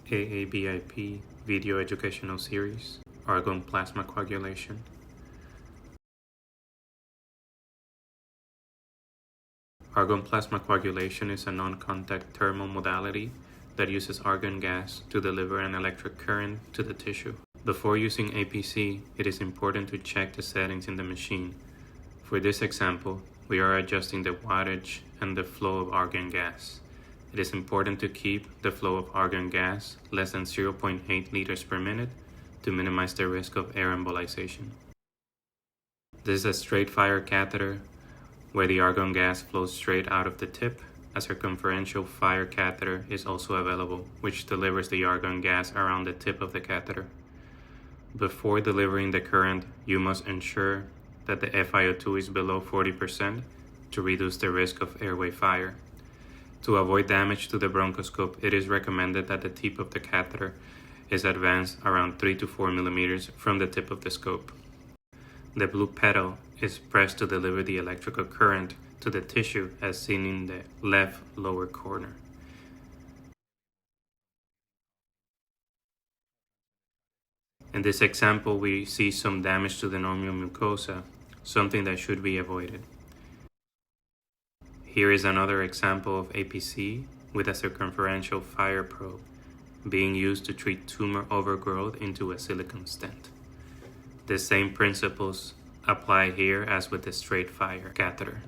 AABIP video educational series, Argon Plasma Coagulation. Argon plasma coagulation is a non-contact thermal modality that uses argon gas to deliver an electric current to the tissue. Before using APC, it is important to check the settings in the machine. For this example, we are adjusting the wattage and the flow of argon gas. It is important to keep the flow of argon gas less than 0.8 liters per minute to minimize the risk of air embolization. This is a straight fire catheter where the argon gas flows straight out of the tip. A circumferential fire catheter is also available, which delivers the argon gas around the tip of the catheter. Before delivering the current, you must ensure that the FiO2 is below 40% to reduce the risk of airway fire. To avoid damage to the bronchoscope, it is recommended that the tip of the catheter is advanced around 3 to 4 millimeters from the tip of the scope. The blue pedal is pressed to deliver the electrical current to the tissue as seen in the left lower corner. In this example, we see some damage to the normal mucosa, something that should be avoided. Here is another example of APC with a circumferential fire probe being used to treat tumor overgrowth into a silicone stent. The same principles apply here as with the straight fire catheter.